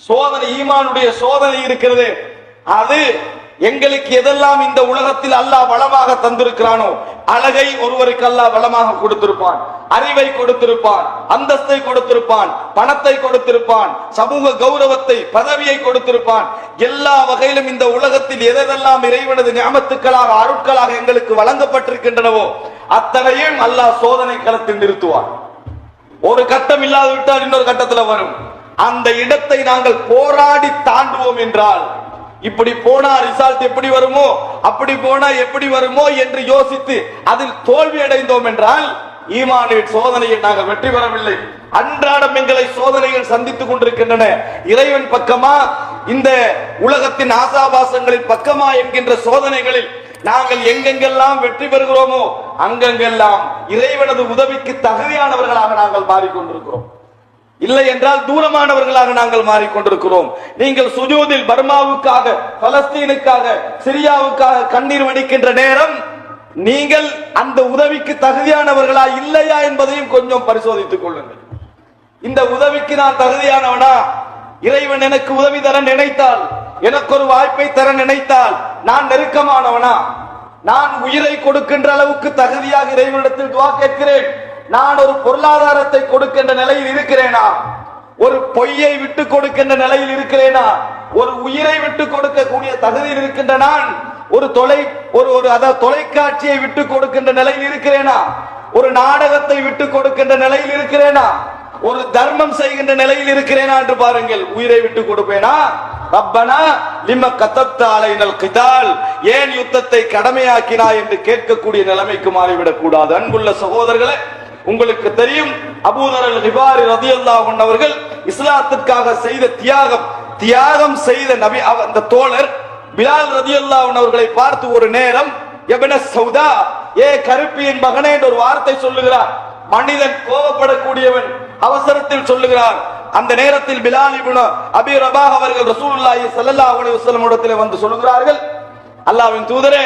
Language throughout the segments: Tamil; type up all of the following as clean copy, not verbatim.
சோதனை, ஈமானுடைய சோதனை இருக்கிறது. அது எங்களுக்கு எதெல்லாம் இந்த உலகத்தில் அல்லாஹ் வளமாக தந்திருக்கிறானோ, அழகை ஒருவருக்கு அல்லாஹ் வளமாக கொடுத்திருப்பான், அறிவை கொடுத்திருப்பான், அந்தஸ்தை கொடுத்திருப்பான், பணத்தை கொடுத்திருப்பான், சமூக கௌரவத்தை, பதவியை கொடுத்திருப்பான். எல்லா வகையிலும் இந்த உலகத்தில் எதெல்லாம் இறைவனது நியமத்துக்களாக, அருட்களாக எங்களுக்கு வழங்கப்பட்டிருக்கின்றனவோ அத்தனையும் அல்லாஹ் சோதனை களத்தில் நிறுத்துவான். ஒரு கட்டம் இல்லாது விட்டால் இன்னொரு கட்டத்தில் வரும். அந்த இடத்தை நாங்கள் போராடி தாண்டுவோம் என்றால், இப்படி போனா ரிசல்ட் எப்படி வருமோ, அப்படி போனா எப்படி வருமோ என்று யோசித்து அதில் தோல்வி அடைந்தோம் என்றால் ஈமானின் சோதனையில் நாங்கள் வெற்றி பெறவில்லை. அன்றாடம் எங்களை சோதனைகள் சந்தித்துக் கொண்டிருக்கின்றன. இறைவன் பக்கமா, இந்த உலகத்தின் ஆசாபாசங்களின் பக்கமா என்கின்ற சோதனைகளில் நாங்கள் எங்கெங்கெல்லாம் வெற்றி பெறுகிறோமோ அங்கெங்கெல்லாம் இறைவனது உதவிக்கு தகுதியானவர்களாக நாங்கள் மாறிக்கொண்டிருக்கிறோம். இல்லை என்றால் தூரமானவர்களாக நாங்கள் மாறிக்கொண்டிருக்கிறோம். நீங்கள் சுஜூதில் பர்மாவுக்காக, பலஸ்தீனுக்காக, சிரியாவுக்காக கண்ணீர் வடிக்கின்ற நேரம் நீங்கள் அந்த உதவிக்கு தகுதியானவர்களா இல்லையா என்பதையும் கொஞ்சம் பரிசோதித்துக் கொள்ளுங்கள். இந்த உதவிக்கு நான் தகுதியானவனா? இறைவன் எனக்கு உதவி தர நினைத்தால், எனக்கு ஒரு வாய்ப்பை தர நினைத்தால் நான் நெருக்கமானவனா? நான் உயிரை கொடுக்கின்ற அளவுக்கு தகுதியாக இறைவனிடத்தில் துஆ கேட்கிறேன். நான் ஒரு பொருளாதாரத்தை கொடுக்கின்ற நிலையில் இருக்கிறேனா? ஒரு பொய்யை விட்டு கொடுக்கின்ற நிலையில் இருக்கிறேனா? ஒரு உயிரை விட்டு கொடுக்கக்கூடிய தகுதியில் இருக்கின்ற நான் ஒரு தொலைக்காட்சியை விட்டு கொடுக்கின்ற நிலையில் இருக்கிறேனா? ஒரு நாடகத்தை விட்டு கொடுக்கின்ற நிலையில் இருக்கிறேனா? ஒரு தர்மம் செய்கின்ற நிலையில் இருக்கிறேனா என்று பாருங்கள். உயிரை விட்டு கொடுப்பேனா? ரப்பனா லிம்ம கதப்த அலைனல் கிதால், ஏன் யுத்தத்தை கடமையாக்கினா என்று கேட்கக்கூடிய நிலைமைக்கு மாறிவிடக் கூடாது. அன்புள்ள சகோதரர்களே, உங்களுக்கு தெரியும், அபூ தர் அல் கிஃபாரி ரலியல்லாஹு அன்ஹு அவர்கள் இஸ்லாத்திற்காக செய்த தியாகம் செய்த நபி, அந்த தோழர் பிலால் ரலியல்லாஹு அன்ஹு அவர்களை பார்த்து ஒரு நேரம் இப்ன சௌதா, ஏ கருப்பியின் மகனே என்று ஒரு வார்த்தை சொல்லுகிறார். மனிதன் கோபப்படக்கூடியவன், அவசரத்தில் சொல்லுகிறார். அந்த நேரத்தில் பிலால் இப்னு அபி ரபாஹ் அவர்கள் ரசூலுல்லாஹி ஸல்லல்லாஹு அலைஹி வஸல்லம் இடத்திலே வந்து சொல்லுகிறார்கள், அல்லாஹ்வின் தூதரே,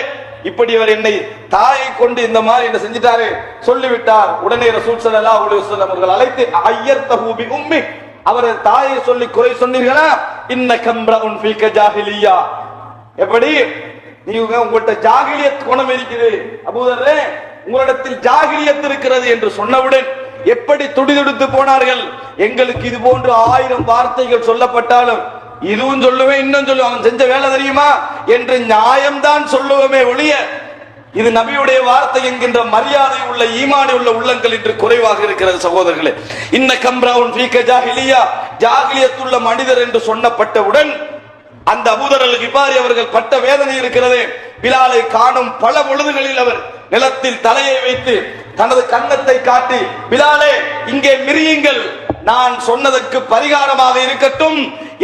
இப்படி அவர் என்னை தாயை கொண்டு இந்த மாதிரி என்ன செஞ்சிட்டாரு சொல்லிவிட்டார். உடனே ரசூல் ஸல்லல்லாஹு அலைஹி வஸல்லம் அவர்கள் அழைத்து, ஐயர்தஹு பி உம்மி, அவரது தாயை சொல்லி குறை சொன்னீர்களா? இன்னக இம்ரஉன் ஃபீக ஜாஹிலியா, எப்படி நீங்க உங்கள்ட்ட ஜாகிலியத் குணம் இருக்குது, அபூதர்ரே உங்களிடத்தில் ஜாகிலியத் இருக்கிறது என்று சொன்னவுடன் எப்படி துடிதுடித்து போனார்கள். எங்களுக்கு இது போன்று 1000 வார்த்தைகள் சொல்லப்பட்டாலும் இதுவும் சொல்லுவேன், இன்னும் சொல்லுவேன், அவன் செஞ்ச வேலை தெரியுமா என்று நியாயம்தான் சொல்லுவோமே ஒழிய, இது நபியுடைய வார்த்தை என்கின்ற மரியாதை உள்ள, ஈமானி உள்ள உள்ளங்கள் இன்று குறைவாக இருக்கிறது சகோதரர்களே. இன்ன கம்ரவுன் ஃபீக ஜாஹிலியா, ஜாகிலியத்துள்ள மனிதர் என்று சொன்னப்பட்டவுடன் அந்த அபூ தர் அல் கிஃபாரி அவர்கள் பட்ட வேதனை இருக்கிறது. பிலாலை காணும் பல பொழுதுகளில் அவர் நிலத்தில் தலையை வைத்து தனது கன்னத்தை காட்டி, பிலாலே இங்கே மிரியுங்கள், நான் சொன்னதற்கு பரிகாரமாக இருக்கட்டும்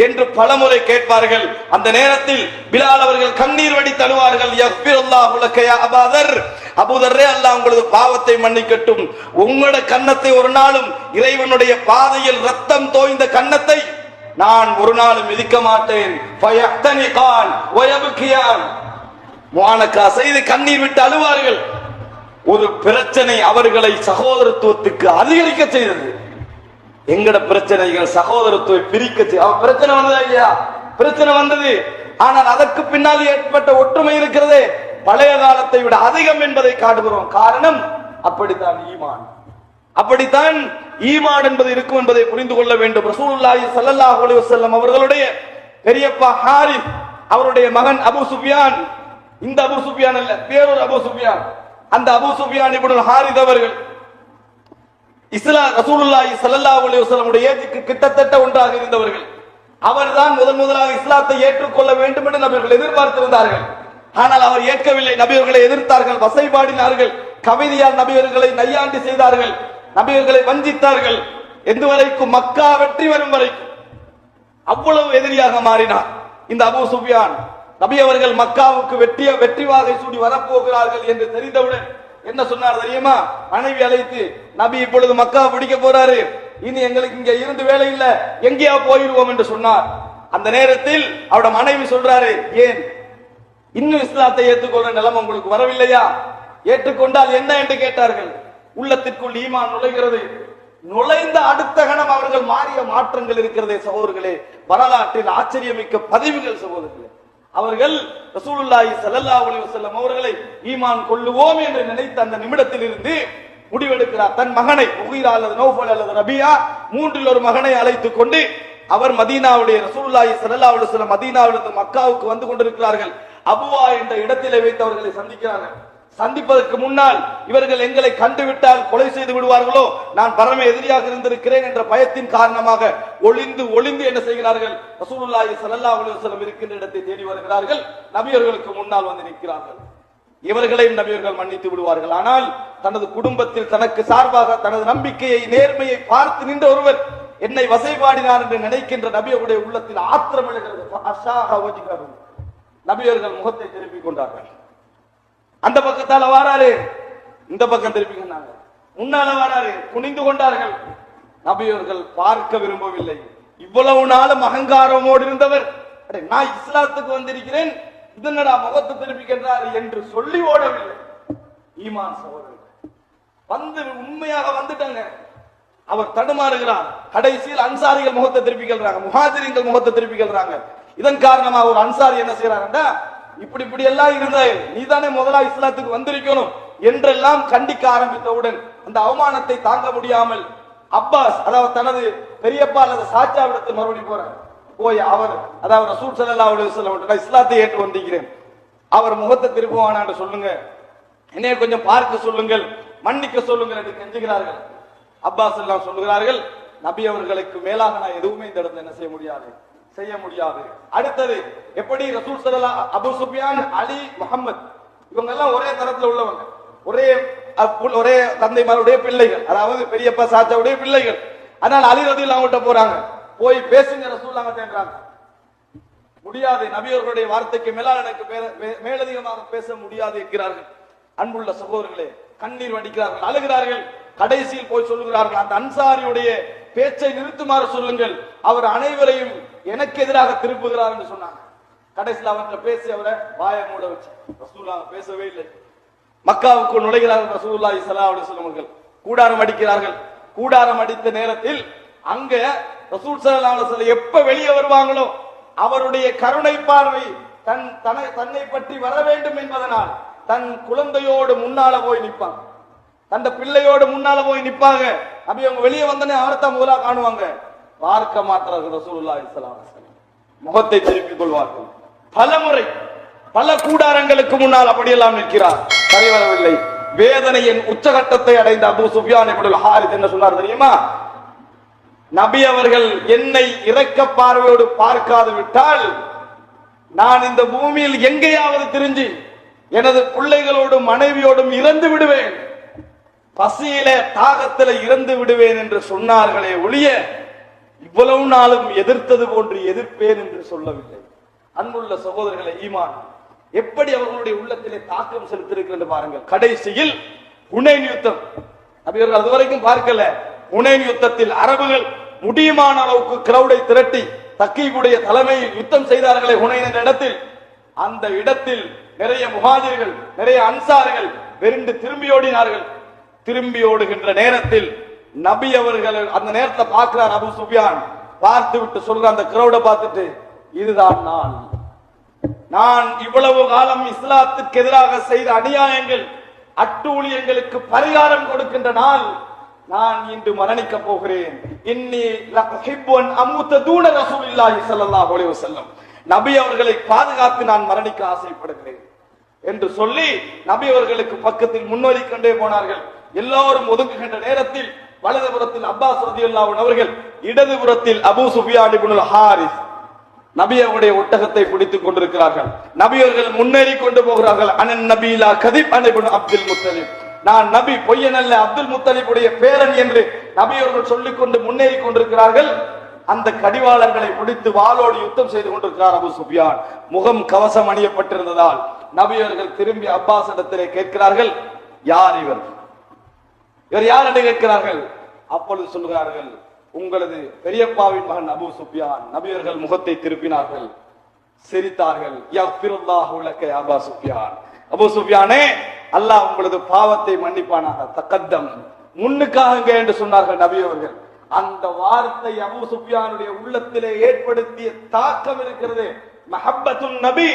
என்று பலமுறை கேட்பார்கள். அந்த நேரத்தில் பிலால் அவர்கள் கண்ணீர் வடி தழுவார்கள். யக்ஃபிருல்லாஹு லக யா அபூ தர், அபூ தர்ரே அல்லாஹ் உங்களது பாவத்தை மன்னிக்கட்டும். உங்களுடைய கன்னத்தை ஒரு நாளும், இறைவனுடைய பாதையில் ரத்தம் தோய்ந்த கன்னத்தை நான் ஒரு நாளும் மிதிக்க மாட்டேன். ஃபயஹ்தனிகான் வயப்கியான், முஆனகா செய்து கண்ணீர் விட்டு அழுவார்கள். ஒரு பிரச்சனை அவர்களை சகோதரத்துவத்துக்கு அதிகரிக்க செய்தது. எங்கட பிரச்சனைகள் சகோதரத்துவத்தை பிரிக்க செய்ய, பிரச்சனை வந்ததா இல்லையா? பிரச்சனை வந்தது. ஆனால் அதற்கு பின்னால் ஏற்பட்ட ஒற்றுமை இருக்கிறதே, பழைய காலத்தை விட அதிகம் என்பதை காட்டுகிறோம். காரணம் அப்படித்தான் ஈமான், அப்படித்தான் ஈமான் என்பது இருக்கும் என்பதை புரிந்து கொள்ள வேண்டும். ரசூலுல்லாஹி ஸல்லல்லாஹு அலைஹி வஸல்லம் அவர்களுடைய பெரியப்பா ஹாரிஸ், அவருடைய மகன் அபூ சுஃபியான், இந்த அபூ சுஃபியான் அல்ல, வேறொரு அபூ சுஃபியான், அந்த அபூ சுஃபியான் இப்னு ஹாரிஸ் அவர்கள் ரசூலுல்லாஹி ஸல்லல்லாஹு அலைஹி வஸல்லம் உடைய ஏஜுக்கு கிட்டத்தட்ட ஒன்றாக இருந்தவர்கள். அவர்தான் முதலாக இஸ்லாத்தை ஏற்றுக்கொள்ள வேண்டும் என்று நபிகள் எதிர்பார்த்திருந்தார்கள். ஆனால் அவர் ஏற்கவில்லை. நபியர்களை எதிர்த்தார்கள், வசைபாடினார்கள், கவிதையால் நபியர்களை நையாண்டி செய்தார்கள், நபியர்களை வஞ்சித்தார்கள். எந்த வரைக்கும்? மக்கா வெற்றி வரும் வரைக்கும் அவ்வளவு எதிரியாக மாறினார் இந்த அபூ சுஃபியான். நபி அவர்கள் மக்காவுக்கு வெற்றி வாகை சூடி வரப்போகிறார்கள் என்று தெரிந்தவுடன் என்ன சொன்னார் தெரியுமா? மனைவி அழைத்து, நபி இப்பொழுது மக்கா பிடிக்க போறாரு, இனி எங்களுக்கு இங்க இருந்து வேலை இல்ல, எங்கேயா போயிடுவோம் என்று சொன்னார். அந்த நேரத்தில் அவருடைய மனைவி சொல்றாரு, ஏன் இன்னும் இஸ்லாத்தை ஏற்றுக்கொள்ற நிலைமை உங்களுக்கு வரவில்லையா? ஏற்றுக்கொண்டால் என்ன என்று கேட்டார்கள். உள்ளத்திற்குள் ஈமான் நுழைகிறது. நுழைந்த அடுத்த கணம் அவர்கள் மாறிய மாற்றங்கள் இருக்கிறதே சகோதரர்களே, வரலாற்றில் ஆச்சரியமிக்க பதிவுகள் சகோதரர்களே. அவர்கள் ரசூலுல்லாஹி ஸல்லல்லாஹு அலைஹி வஸல்லம் அவர்களை ஈமான் கொள்ளுவோம் என்று நினைத்த அந்த நிமிடத்தில் இருந்து முடிவெடுக்கிறார். தன் மகனை முகீரா அல்லது நௌஃபல் அல்லது ரபியா, மூன்றில் ஒரு மகனை அழைத்துக் கொண்டு அவர் மதீனாவுடைய ரசூலுல்லாஹி ஸல்லல்லாஹு அலைஹி வஸல்லம் மதீனாவிலிருந்து மக்காவுக்கு வந்து கொண்டிருக்கிறார்கள். அபுவா என்ற இடத்திலே வைத்து அவர்களை சந்திக்கிறார்கள். சந்திப்பதற்கு முன்னால் இவர்கள் எங்களை கண்டுவிட்டால் கொலை செய்து விடுவார்களோ, நான் பரம எதிரியாக இருந்திருக்கிறேன் என்ற பயத்தின் காரணமாக ஒளிந்து ஒளிந்து என்ன செய்கிறார்கள், ரசூலுல்லாஹி ஸல்லல்லாஹு அலைஹி வஸல்லம் இருக்கின்ற இடத்தை தேடி வருகிறார்கள். நபியர்களுக்கு முன்னால் வந்து நிற்கிறார்கள். இவர்களையும் நபியர்கள் மன்னித்து விடுவார்கள். ஆனால் தனது குடும்பத்தில் தனக்கு சார்பாக தனது நம்பிக்கையை நேர்மையை பார்த்து நின்ற ஒருவர் என்னை வசைபாடினார் என்று நினைக்கின்ற நபியருடைய உள்ளத்தில் ஆத்திரம் எழுகிறது. நபியர்கள் முகத்தை திருப்பிக் கொண்டார்கள். அந்த பக்கத்தால வாராரு, இந்த பக்கம் திருப்பிக்கினாங்க. முன்னால வாராரு, குனிந்து கொண்டார்கள். நபியர்கள் பார்க்க விரும்பவில்லை. இவ்வளவு நாளும் அகங்காரமோடு இருந்தவர், நான் இஸ்லாத்துக்கு வந்திருக்கிறேன், இதனடா முகத்தை திருப்பிக்கின்றார் என்று சொல்லி ஓடவில்லை. ஈமான் சகோதரர்கள் வந்து உண்மையாக வந்துட்டாங்க. அவர் தடுமாறுகிறார். கடைசியில் அன்சாரிகள் முகத்தை திருப்பிக்கிறாங்க, முஹாஜிரின்கள் முகத்தை திருப்பிக்கிறாங்க. இதன் காரணமாக ஒரு அன்சாரி என்ன செய்யறாருன்னா, இப்படி இப்படி எல்லாம் இருந்தாய், நீதானே முதலா இஸ்லாத்துக்கு வந்திருக்கணும் என்றெல்லாம் கண்டிக்க ஆரம்பித்தவுடன் அந்த அவமானத்தை தாங்க முடியாமல் அப்பாஸ், அதாவது தனது பெரியப்பா அல்லது சாச்சாவிடத்தில் மறுபடியும் போறார். போய் அவர், அதாவது ரசூல் ஸல்லல்லாஹு அலைஹி வஸல்லம் இஸ்லாத்தை ஏற்று வந்திருக்கிறேன், அவர் முகத்தை திருப்புவானான்னு சொல்லுங்க, என்னைய கொஞ்சம் பார்க்க சொல்லுங்கள், மன்னிக்க சொல்லுங்கள் என்று கெஞ்சுகிறார்கள். அப்பாஸ் எல்லாம் சொல்லுகிறார்கள், நபி அவர்களுக்கு மேலாக நான் எதுவுமே இந்த இடத்துல என்ன செய்ய முடியாது, செய்ய முடியாது. அடுத்தது எப்படி ரசூல் ஸல்லல்லாஹு, அபூ சுஃபியான், அலி, முஹம்மத் இவங்க எல்லாம் ஒரே தரத்துல உள்ளவங்க, ஒரே தந்தைமாருடைய பிள்ளைகள், அதாவது பெரியப்பா சாச்சாவுடைய பிள்ளைகள். அதனால அலி ரலியல்லாஹு அன்ஹு போறாங்க, போய் பேசுங்க ரசூலுல்லாஹ் தேன்றாங்க. முடியாது, நபியவர்களுடைய வார்த்தைக்கு மேலால் எனக்கு மேலதிகமாக பேச முடியாது என்கிறார்கள். அன்புள்ள சகோதரர்களே, கண்ணீர் வடிக்கிறார்கள், அழுகிறார்கள். கடைசியில் போய் சொல்லுகிறார்கள், அந்த அன்சாரியுடைய பேச்சை நிறுத்துமாறு சொல்லுங்கள், அவர் அனைவரையும் எனக்கு எதிராக திருப்புகிறார் என்று சொன்னாங்க. கடைசியில் அவர்களை பேசி அவரை வாயை மூட வச்சு ரசூலுல்லாஹ் பேசவே இல்லை. மக்காவுக்கு நுழைகிறார்கள் ரசூலுல்லாஹி ஸல்லல்லாஹு அலைஹி வஸல்லம் அவர்கள். கூடாரம் அடிக்கிறார்கள். கூடாரம் அடித்த நேரத்தில் அங்க ரசூல் ஸல்லல்லாஹு அலைஹி வஸல்லம் எப்ப வெளியே வருவாங்களோ அவருடைய கருணை பார்வை தன்னை பற்றி வர வேண்டும் என்பதனால் தன் குழந்தையோடு முன்னால போய் நிற்பாங்க, தன் பிள்ளையோடு முன்னால போய் நிற்பாங்க. அப்படி அவங்க வெளியே வந்தனே அவர்தான் முதலா காணுவாங்க. பார்க்க மாட்டார்கள் ரசூலுல்லாஹி ஸல்லல்லாஹு அலைஹி வஸல்லம், முகத்தை திருப்பிக் கொள்வார்கள். பல முறை பல கூடாரங்களுக்கு முன்னால் அப்படியெல்லாம் நிற்கிறார், சரி வரவில்லை. வேதனையின் உச்சகட்டத்தை அடைந்த அபூ சுஃபியான் இப்னுல் ஹாரிஸ் என்ன சொன்னார் தெரியுமா, நபி அவர்கள் என்னை இரக்க பார்வையோடு பார்க்காது விட்டால் நான் இந்த பூமியில் எங்கேயாவது திரிஞ்சு எனது பிள்ளைகளோடும் மனைவியோடும் இறந்து விடுவேன், பசியில தாகத்தில இறந்து விடுவேன் என்று சொன்னார்களே ஒழிய இவ்வளவு நாளும் எதிர்த்தது போன்று எதிர்ப்பேன் என்று சொல்லவில்லை. அன்புள்ள சகோதரர்களை, ஈமான் எப்படி அவர்களுடைய உள்ளத்திலே தாக்கம் செலுத்திருக்கிறது பாருங்கள். கடைசியில் ஹுனைன் யுத்தம், நபியர்கள் அதுவரைக்கும் பார்க்கல. ஹுனைன் யுத்தத்தில் அரபுகள் முடியுமான அளவுக்கு கிரௌடை திரட்டி தக்கீபுடைய தலைமையில் யுத்தம் செய்தார்களே ஹுனைன் என்ற இடத்தில், அந்த இடத்தில் நிறைய முஹாஜிர்கள் நிறைய அன்சார்கள் வெறுண்டு திரும்பி ஓடினார்கள். திரும்பி ஓடுகின்ற நேரத்தில் நபி அவர்கள் அந்த நேரத்தில் பார்க்கிறார் அபூ சுஃபியான், பார்த்து விட்டு சொல்ற அந்த கிரௌடை பார்த்துட்டு, இதுதான் நான் இவ்வளவு காலம் இஸ்லாத்துக்கு எதிராக செய்த அநியாயங்கள் அட்டூழியங்களுக்கு பரிகாரம் கொடுக்கின்ற நாள், நான் இன்று மரணிக்க போகிறேன். இன்னி லஹிப்பு அன் அமூத தூன ரசூலுல்லாஹி ஸல்லல்லாஹு அலைஹி வஸல்லம், நபி அவர்களை பாதுகாத்து நான் மரணிக்க ஆசைப்படுகிறேன் என்று சொல்லி நபி அவர்களுக்கு பக்கத்தில் முன்னோறி கொண்டே போனார்கள். எல்லோரும் ஒதுங்குகின்ற நேரத்தில் வலதுபுறத்தில் அப்பாஸ் ரலியல்லாஹு அன்ஹு அவர்கள், இடதுபுறத்தில் அபூ சுஃபியான் இப்னுல் ஹாரிஸ் நபி அவருடைய ஒட்டகத்தை பிடித்துக் கொண்டிருக்கிறார்கள். நபி அவர்கள் முன்னேறி கொண்டு போகிறார்கள். அனன் நபீலா கதிப் அனைபுன் அப்துல் முத்தலிப், நான் நபி பொய்யன் அல்ல, அப்துல் முத்தலிபுடைய பேரன் என்று நபி அவர்கள் சொல்லிக் கொண்டு முன்னேறி கொண்டிருக்கிறார்கள். அந்த கடிவாளங்களை பிடித்து வாளோடு யுத்தம் செய்து கொண்டிருக்கிறார் அபூ சுஃபியான். முகம் கவசம் அணியப்பட்டிருந்ததால் நபி அவர்கள் திரும்பி அப்பாஸ் இடத்திலே கேட்கிறார்கள், யார் இவர், இவர் யார் என்று கேட்கிறார்கள். அப்பொழுது சொல்கிறார்கள், உங்களது பெரியப்பாவின் மகன் அபூ சுஃபியான். நபி அவர்கள் முகத்தை திருப்பினார்கள், சிரித்தார்கள். யக்ஃபிருல்லாஹு லக யா அபூ சுஃபியான், அபூ சுஃபியானே அல்லாஹ் உங்களது பாவத்தை மன்னிப்பானாக. தக்கத்தம், முன்னுக்காக என்று சொன்னார்கள் நபி அவர்கள். அந்த வார்த்தை அபூ சுஃபியானுடைய உள்ளத்திலே ஏற்படுத்திய தாக்கம் இருக்கிறது. மஹப்பத்துன் நபி,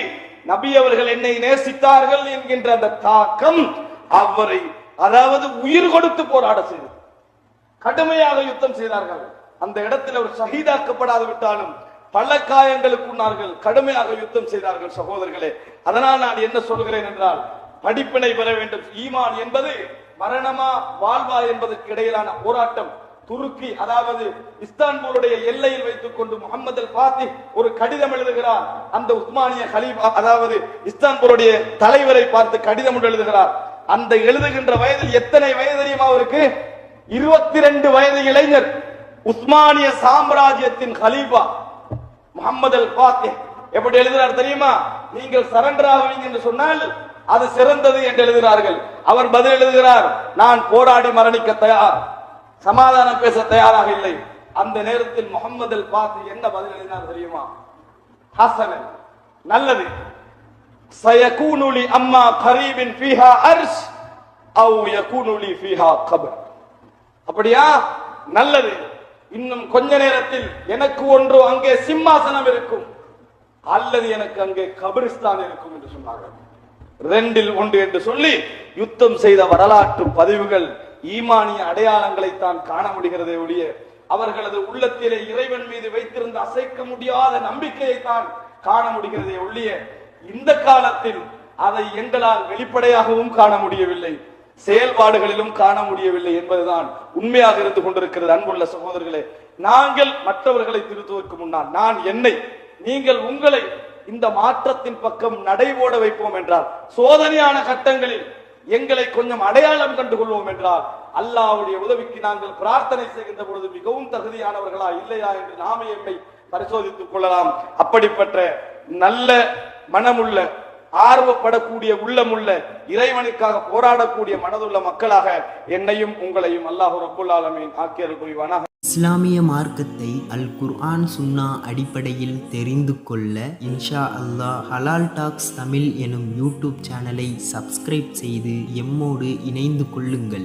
நபி அவர்கள் என்னை நேசித்தார்கள் என்கின்ற அந்த தாக்கம் அவரை அதாவது உயிர் கொடுத்து போராட செய்தது. கடுமையாக யுத்தம் செய்தார்கள். அந்த இடத்தில் அவர் ஷஹீதாக்கப்படாது விட்டாலும் பல காயங்களுக்குள்ளார்கள். கடுமையாக யுத்தம் செய்தார்கள் சகோதரர்களே. அதனால் நான் என்ன சொல்கிறேன் என்றால், படிப்பினை பெற வேண்டும். ஈமான் என்பது மரணமா வாழ்வா என்பதற்கு இடையிலான போராட்டம். துருக்கி அதாவது இஸ்தான்புலுடைய எல்லையில் வைத்துக் கொண்டு முகமது அல் பாத்தி ஒரு கடிதம் எழுதுகிறார். அந்த உஸ்மானிய கலீஃபா அதாவது இஸ்தான்புலுடைய தலைவரை பார்த்து கடிதம் எழுதுகிறார். அந்த எழுதுகின்ற வயதில் எத்தனை வயது தெரியுமா அவருக்கு? 22 வயது இளைஞர். உஸ்மானிய சாம்ராஜ்யத்தின் கலீஃபா முகமது அல் பாத்தி எப்படி எழுதுகிறார் தெரியுமா? நீங்கள் சரண்டர் ஆகுவீங்க என்று சொன்னால் அது சிறந்தது என்று எழுதுகிறார்கள். அவர் பதில் எழுதுகிறார், நான் போராடி மரணிக்க தயார், சமாதானம் பேச தயாராக இல்லை. அந்த நேரத்தில் முகமது அல் பாத்தி என்ன பதில் எழுதினார் தெரியுமா? ஹசனன், நல்லது. சயகூனு லி அம்மா கரீபின் ஃபீஹா அர்ஷ் அவ் யகூனு லி ஃபீஹா கப்ர். அப்படியா? நல்லது. இன்னும் கொஞ்ச நேரத்தில் எனக்கு ஒன்று அங்கே சிம்மாசனம் இருக்கும், அல்லது எனக்கு அங்கே கபிரிஸ்தான் இருக்கும் என்று சொன்னார்கள். 2இல் 1 என்று சொல்லி யுத்தம் செய்த வரலாற்று பதிவுகள் ஈமானிய அடையாளங்களை தான் காண முடிகிறதே ஒழிய அவர்களது உள்ளத்திலே இறைவன் மீது வைத்திருந்த அசைக்க முடியாத நம்பிக்கையை தான் காண முடிகிறதே ஒழிய இந்த காலத்தில் அதை எங்களால் வெளிப்படையாகவும் காண முடியவில்லை, செயல்பாடுகளிலும் காண முடியவில்லை என்பதுதான் உண்மையாக இருந்து கொண்டிருக்கிறது. அன்புள்ள சகோதரர்களே, நாங்கள் மற்றவர்களை திருத்துவதற்கு முன்னால் நான் என்னை, நீங்கள் உங்களை இந்த மாற்றத்தின் பக்கம் நடைபோட வைப்போம் என்றால், சோதனையான கட்டங்களில் எங்களை கொஞ்சம் அடையாளம் கண்டு கொள்வோம் என்றால், அல்லாஹ்வுடைய உதவிக்கு நாங்கள் பிரார்த்தனை செய்கின்ற பொழுது மிகவும் தகுதியானவர்களா இல்லையா என்று நாமே எம்மை பரிசோதித்துக் கொள்ளலாம். அப்படிப்பட்ட நல்ல மனமுள்ள, ஆர்வப்படக்கூடிய, உள்ளமுள்ள, இறைவனுக்காக போராடக்கூடிய மனதுள்ள மக்களாக என்னையும் உங்களையும் அல்லாஹ் ரப்புல் ஆலமீன் ஆக்கியருள் புரிவானாக. இஸ்லாமிய மார்க்கத்தை அல் குர்ஆன் சுன்னா அடிப்படையில் தெரிந்து கொள்ள இன்ஷா அல்லாஹ் ஹலால் டாக்ஸ் தமிழ் எனும் யூடியூப் சேனலை சப்ஸ்கிரைப் செய்து எம்மோடு இணைந்து கொள்ளுங்கள்.